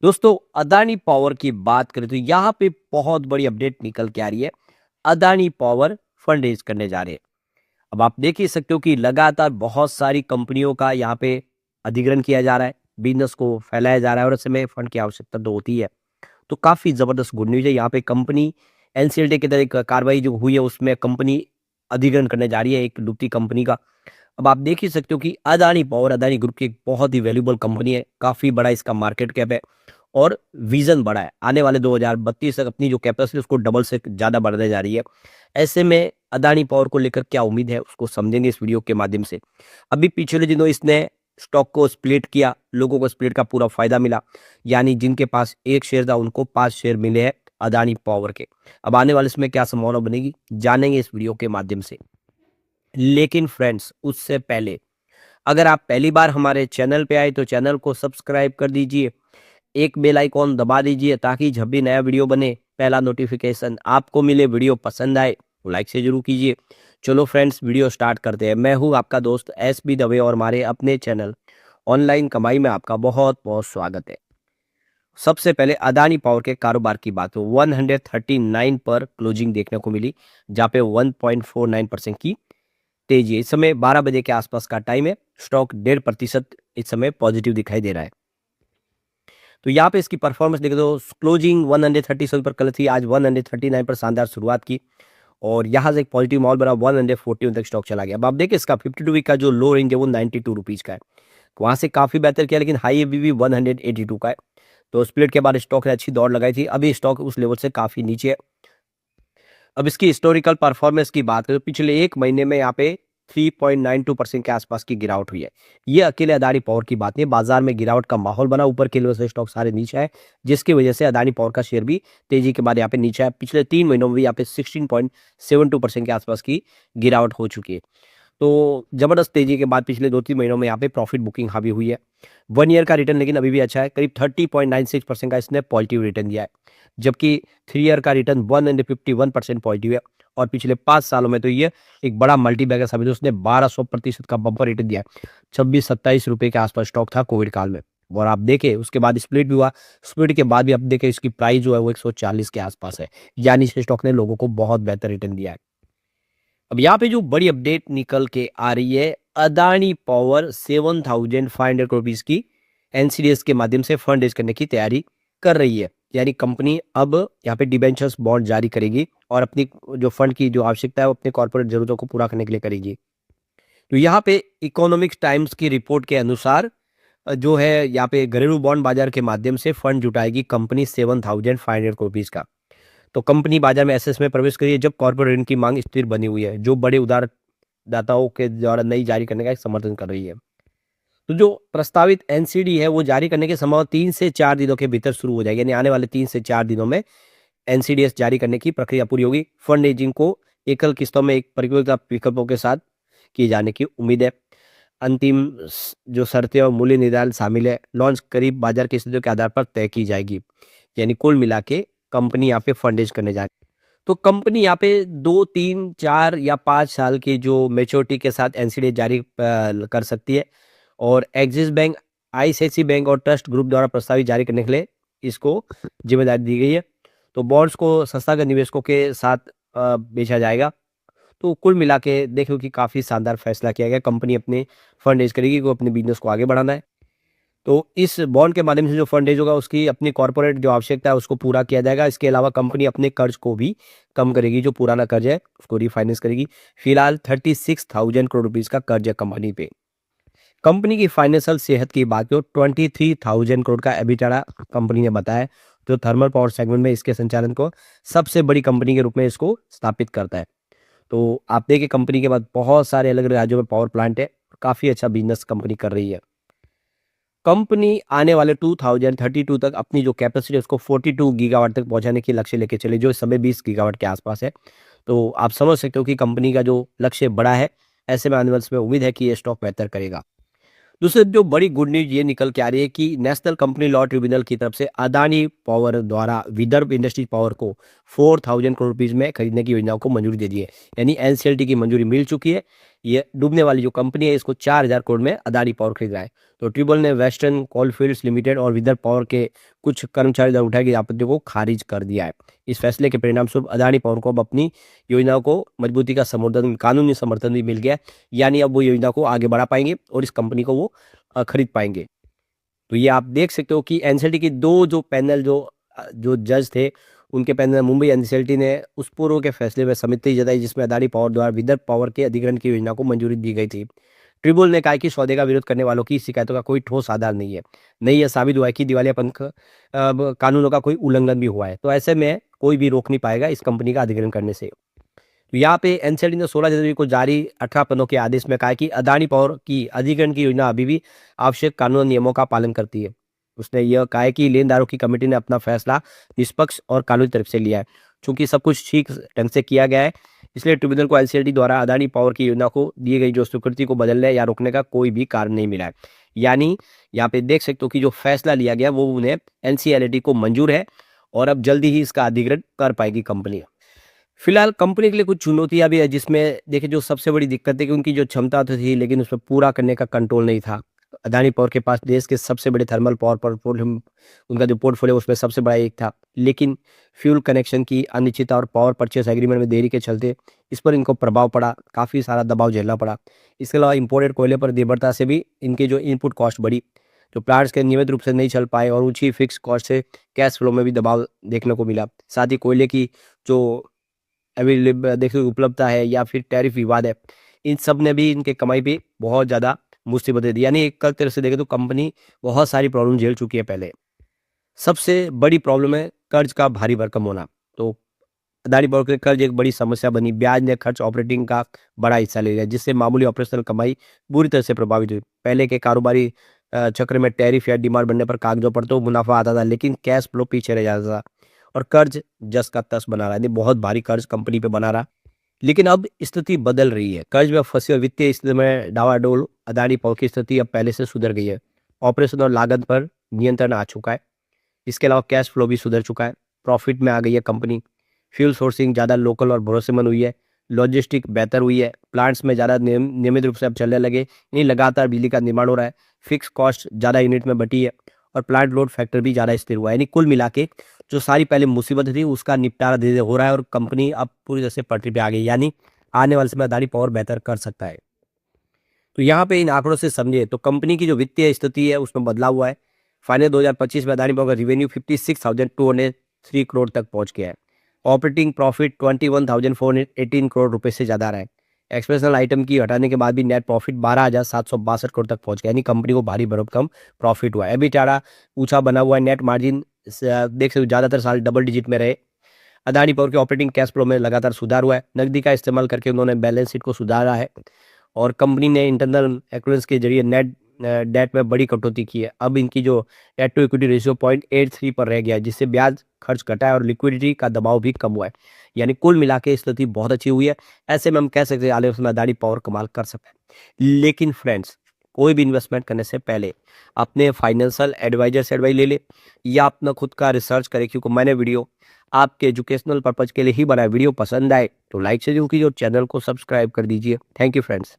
दोस्तों, अदानी पावर की बात करें तो यहाँ पे बहुत बड़ी अपडेट निकल के आ रही है। अदानी पावर फंड रेज करने जा रहे हैं। अब आप देख ही सकते हो कि लगातार बहुत सारी कंपनियों का यहाँ पे अधिग्रहण किया जा रहा है, बिजनेस को फैलाया जा रहा है और ऐसे में फंड की आवश्यकता तो होती है। तो काफी जबरदस्त गुड न्यूज है। यहाँ पे कंपनी एनसीएलटी के तहत एक कार्रवाई जो हुई है उसमें कंपनी अधिग्रहण करने जा रही है एक डूबती कंपनी का। अब आप देख ही सकते हो कि अदानी पावर अदानी ग्रुप की एक बहुत ही वैल्यूबल कंपनी है, काफी बड़ा इसका मार्केट कैप है और विजन बड़ा है। आने वाले 2032 तक अपनी जो कैपेसिटी उसको डबल से ज़्यादा बढ़ने जा रही है। ऐसे में अदानी पावर को लेकर क्या उम्मीद है उसको समझेंगे इस वीडियो के माध्यम से। अभी पिछले दिनों इसने स्टॉक को स्प्लिट किया, लोगों को स्प्लिट का पूरा फायदा मिला, यानी जिनके पास 1 शेयर था उनको 5 शेयर मिले हैं अदानी पावर के। अब आने वाले इसमें क्या संभावना बनेगी जानेंगे इस वीडियो के माध्यम से। लेकिन फ्रेंड्स उससे पहले अगर आप पहली बार हमारे चैनल पे आए तो चैनल को सब्सक्राइब कर दीजिए, एक बेल आइकॉन दबा दीजिए ताकि जब भी नया वीडियो बने पहला नोटिफिकेशन आपको मिले। वीडियो पसंद आए तो लाइक से जरूर कीजिए। चलो फ्रेंड्स वीडियो स्टार्ट करते हैं। मैं हूं आपका दोस्त एस बी दवे और हमारे अपने चैनल ऑनलाइन कमाई में आपका बहुत बहुत स्वागत है। सबसे पहले अदानी पावर के कारोबार की बात हो 139 पर क्लोजिंग देखने को मिली, जहाँ पे 1.49% की तेजी है। इस समय 12 बजे के आसपास का टाइम है। स्टॉक 1.5% इस समय पॉजिटिव दिखाई दे रहा है। तो यहाँ पे इसकी परफॉर्मेंस देखें तो क्लोजिंग 137 पर कल थी, आज 139 पर शानदार शुरुआत की और यहाँ से एक पॉजिटिव माहौल बना, 141 तक स्टॉक चला गया। अब आप देखिए इसका 52 वीक का जो लो रेंज है वो 92 रुपीज़ का है, वहाँ से काफ़ी बेहतर किया, लेकिन हाई अभी भी 182 का है। तो स्प्लिट के बाद स्टॉक ने अच्छी दौड़ लगाई थी, अभी स्टॉक उस लेवल से काफ़ी नीचे है। अब इसकी हिस्टोरिकल परफॉर्मेंस की बात करें तो पिछले 1 महीने में यहाँ पे 3.92% के आसपास की गिरावट हुई है। ये अकेले अदानी पावर की बात नहीं है, बाजार में गिरावट का माहौल बना, ऊपर के लेवल से स्टॉक सारे नीचे आए, जिसकी वजह से अदानी पावर का शेयर भी तेजी के बाद यहाँ पे नीचे आया। पिछले 3 महीनों में भी यहाँ पे 16.72% के आसपास की गिरावट हो चुकी है। तो जबरदस्त तेजी के बाद पिछले 2-3 महीनों में यहाँ पे प्रॉफिट बुकिंग हावी हुई है। 1 ईयर का रिटर्न लेकिन अभी भी अच्छा है, करीब 30.96% का इसने पॉजिटिव रिटर्न दिया है, जबकि 3 ईयर का रिटर्न 151% पॉजिटिव है। और पिछले 5 सालों में तो ये एक बड़ा मल्टीबैगर साबित है। उसने 1200% का बम्पर रिटर्न दिया है। 26-27 रुपए के आसपास स्टॉक था कोविड काल में और आप देखें उसके बाद स्प्लिट भी हुआ। स्प्लिट के बाद भी आप देखें इसकी प्राइस जो है वो 140 के आसपास है, यानी इस स्टॉक ने लोगों को बहुत बेहतर रिटर्न दिया है। अब यहाँ पे जो बड़ी अपडेट निकल के आ रही है, अदानी पावर 7,500 रुपीज की एनसीडीएस के माध्यम से फंड रेज करने की तैयारी कर रही है। यानी कंपनी अब यहाँ पे डिबेंचर्स बॉन्ड जारी करेगी और अपनी जो फंड की जो आवश्यकता है वो अपने कॉर्पोरेट जरूरतों को पूरा करने के लिए करेगी। तो यहाँ पे इकोनॉमिक्स टाइम्स की रिपोर्ट के अनुसार जो है यहाँ पे घरेलू बॉन्ड बाजार के माध्यम से फंड जुटाएगी कंपनी 7,500 रुपीज का। तो कंपनी बाजार में एसेस में प्रवेश करी है जब कॉर्पोरेट ऋण की मांग स्थिर बनी हुई है, जो बड़े उधारदाताओं के द्वारा नई जारी करने का एक समर्थन कर रही है। तो जो प्रस्तावित एनसीडी है वो जारी करने के संभव 3 से 4 दिनों के भीतर शुरू हो जाएगी, यानी आने वाले 3 से 4 दिनों में एनसीडीएस जारी करने की प्रक्रिया पूरी होगी। फंड रेजिंग को एकल किस्तों में एक परिपक्वता विकल्पों के साथ किए जाने की उम्मीद है। अंतिम जो शर्तें और मूल्य निर्धारण शामिल है, लॉन्च करीब बाजार की स्थितियों के आधार पर तय की जाएगी। यानी कुल मिला के कंपनी यहाँ पे फंड रेज करने जा रही है। तो कंपनी यहाँ पे 2, 3, 4 या 5 साल की जो मैच्योरिटी के साथ एनसीडी जारी कर सकती है और एक्सिस बैंक, आईसीआईसीआई बैंक और ट्रस्ट ग्रुप द्वारा प्रस्तावित जारी करने के लिए इसको जिम्मेदारी दी गई है। तो बॉन्ड्स को संस्थागत निवेशकों के साथ बेचा जाएगा। तो कुल मिला के देखो कि काफ़ी शानदार फैसला किया गया। कंपनी अपने फंड रेज करेगी को अपने बिजनेस को आगे बढ़ाना है। तो इस बॉन्ड के माध्यम से जो फंड रेज होगा उसकी अपनी कॉर्पोरेट जो आवश्यकता है उसको पूरा किया जाएगा। इसके अलावा कंपनी अपने कर्ज को भी कम करेगी, जो पुराना कर्ज है उसको रिफाइनेंस करेगी। फिलहाल 36,000 करोड़ रुपीज का कर्ज है कंपनी पे। कंपनी की फाइनेंशियल सेहत की बात करो 23,000 करोड़ का एबिटाडा कंपनी ने बताया, जो थर्मल पावर सेगमेंट में इसके संचालन को सबसे बड़ी कंपनी के रूप में इसको स्थापित करता है। तो आप देखिए कंपनी के बाद बहुत सारे अलग अलग राज्यों में पावर प्लांट है, काफ़ी अच्छा बिजनेस कंपनी कर रही है। कंपनी आने वाले 2032 तक अपनी जो कैपेसिटी है उसको 42 गीगावाट तक पहुंचाने की लक्ष्य लेके चले, जो इस समय 20 गीगावाट के आसपास है। तो आप समझ सकते हो कि कंपनी का जो लक्ष्य बड़ा है। ऐसे में आने वाले समय उम्मीद है कि ये स्टॉक बेहतर करेगा। दूसरी जो बड़ी गुड न्यूज ये निकल के आ रही है कि नेशनल कंपनी लॉ ट्रिब्यूनल की तरफ से अदानी पावर द्वारा विदर्भ इंडस्ट्रीज पावर को 4,000 करोड़ रुपीज में खरीदने की योजनाओं को मंजूरी दे दी है। यानी एनसीएलटी की मंजूरी मिल चुकी है। ये डूबने वाली जो कंपनी है इसको 4000 करोड़ में अदानी पावर खरीद रहा है। तो ट्रिब्यूनल ने वेस्टर्न कोलफील्ड्स लिमिटेड और विदर्भ पावर के कुछ कर्मचारी द्वारा उठाई गई आपत्तियों को खारिज कर दिया है। इस फैसले के परिणामस्वरूप अदानी पावर को अब अपनी योजनाओं को मजबूती का समर्थन, कानूनी समर्थन भी मिल गया है। यानी अब वो योजना को आगे बढ़ा पाएंगे और इस कंपनी को वो खरीद पाएंगे। तो ये आप देख सकते हो कि एनसीएलटी की दो जो पैनल जो जज थे, उनके पैनल मुंबई एनसीएलटी ने उस पूर्व के फैसले में सहमति जताई जिसमें अदानी पावर द्वारा विदर्भ पावर के अधिग्रहण की योजना को मंजूरी दी गई थी। ट्रिब्यूनल ने कहा कि सौदे का विरोध करने वालों की शिकायतों का कोई ठोस आधार नहीं है। नहीं, यह साबित हुआ है कि दिवालियापन कानूनों का कोई उल्लंघन भी हुआ है। तो ऐसे में कोई भी रोक नहीं पाएगा इस कंपनी का अधिग्रहण करने से। तो यहाँ पे एनसीएलटी ने 16 जनवरी को जारी 18 पन्नों के आदेश में कहा कि अदानी पावर की अधिग्रहण की योजना अभी भी आवश्यक कानून नियमों का पालन करती है। उसने यह कहा है कि लेनदारों की कमेटी ने अपना फैसला निष्पक्ष और कानूनी तरफ से लिया है। चूंकि सब कुछ ठीक ढंग से किया गया है, इसलिए ट्रिब्यूनल को एनसीएलटी द्वारा अदानी पावर की योजना को दी गई जो स्वीकृति को बदलने या रोकने का कोई भी कारण नहीं मिला है। यानी यहाँ पे देख सकते हो कि जो फैसला लिया गया वो उन्हें एनसीएलटी को मंजूर है और अब जल्दी ही इसका अधिग्रहण कर पाएगी कंपनी। फिलहाल कंपनी के लिए कुछ चुनौतियां भी है जिसमें देखिए जो सबसे बड़ी दिक्कत है कि उनकी जो क्षमता तो थी लेकिन उसमें पूरा करने का कंट्रोल नहीं था। अदानी पावर के पास देश के सबसे बड़े थर्मल पावर पोर्टफोलियो, उनका जो पोर्टफोलियो उसमें सबसे बड़ा एक था, लेकिन फ्यूल कनेक्शन की अनिश्चितता और पावर परचेस एग्रीमेंट में देरी के चलते इस पर इनको प्रभाव पड़ा, काफ़ी सारा दबाव झेलना पड़ा। इसके अलावा इंपोर्टेड कोयले पर निर्भरता से भी इनकी जो इनपुट कॉस्ट बढ़ी, जो प्लांट्स के नियमित रूप से नहीं चल पाए और ऊंची फिक्स कॉस्ट से कैश फ्लो में भी दबाव देखने को मिला। साथ ही कोयले की जो देखिए उपलब्धता है या फिर टैरिफ विवाद है, इन सब ने भी इनके कमाई पे बहुत ज़्यादा मुसीबतें दी। यानी एक तरह से देखें तो कंपनी बहुत सारी प्रॉब्लम झेल चुकी है पहले। सबसे बड़ी प्रॉब्लम है कर्ज का भारी भरकम होना। तो अदानी पावर के कर्ज एक बड़ी समस्या बनी। ब्याज ने खर्च ऑपरेटिंग का बड़ा हिस्सा ले लिया जिससे मामूली ऑपरेशनल कमाई बुरी तरह से प्रभावित हुई। पहले के कारोबारी चक्र में टैरिफ या डिमांड बढ़ने पर कागजों पर तो मुनाफा आता था लेकिन कैश फ्लो पीछे रह जाता था और कर्ज जस का तस बना रहा है, बहुत भारी कर्ज कंपनी पे बना रहा। लेकिन अब स्थिति बदल रही है। कर्ज में फंसी और वित्तीय स्थिति में डावाडोल अदानी पावर की स्थिति अब पहले से सुधर गई है। ऑपरेशन और लागत पर नियंत्रण आ चुका है। इसके अलावा कैश फ्लो भी सुधर चुका है। प्रॉफिट में आ गई है कंपनी। फ्यूल सोर्सिंग ज़्यादा लोकल और भरोसेमंद हुई है। लॉजिस्टिक बेहतर हुई है। प्लांट्स में ज़्यादा नियमित रूप से अब चलने लगे। यानी लगातार बिजली का निर्माण हो रहा है। फिक्स कॉस्ट ज़्यादा यूनिट में बटी है और प्लांट लोड फैक्टर भी ज़्यादा स्थिर हुआ है। यानी कुल मिला के जो सारी पहले मुसीबत थी उसका निपटारा धीरे धीरे हो रहा है और कंपनी अब पूरी तरह से पटरी पे आ गई। यानी आने वाले समय अदानी पावर बेहतर कर सकता है। तो यहाँ पे इन आंकड़ों से समझे तो कंपनी की जो वित्तीय स्थिति है उसमें बदलाव हुआ है। फाइनल 2025 में अदानी पावर का रेवेन्यू 56,203 करोड़ तक पहुंच गया है। ऑपरेटिंग प्रॉफिट 21,418 करोड़ रुपए से ज़्यादा रहा है। एक्सपेंशनल आइटम की हटाने के बाद भी नेट प्रॉफिट 12,762 करोड़ तक पहुंच गया। यानी कंपनी को भारी भरकम प्रॉफिट हुआ है। एबिटाडा ऊंचा बना हुआ है। नेट मार्जिन देख सकते हो ज़्यादातर साल डबल डिजिट में रहे। अदानी पावर के ऑपरेटिंग कैश फ्लो में लगातार सुधार हुआ है। नकदी का इस्तेमाल करके उन्होंने बैलेंस शीट को सुधारा है और कंपनी ने इंटरनल एक्रूरेंस के जरिए नेट डेट में बड़ी कटौती की है। अब इनकी जो डेट टू इक्विटी रेशियो 0.83 पर रह गया है जिससे ब्याज खर्च घटा है और लिक्विडिटी का दबाव भी कम हुआ है। यानी कुल मिला के स्थिति बहुत अच्छी हुई है। ऐसे में हम कह सकते हैं आने वाले अदानी पावर कमाल कर सकता है। लेकिन फ्रेंड्स, कोई भी इन्वेस्टमेंट करने से पहले अपने फाइनेंशियल एडवाइजर से एडवाइस ले ले या अपना खुद का रिसर्च करे, क्योंकि मैंने वीडियो आपके एजुकेशनल पर्पज के लिए ही बनाया। वीडियो पसंद आए तो लाइक से जरूर कीजिए और चैनल को सब्सक्राइब कर दीजिए। Thank you friends.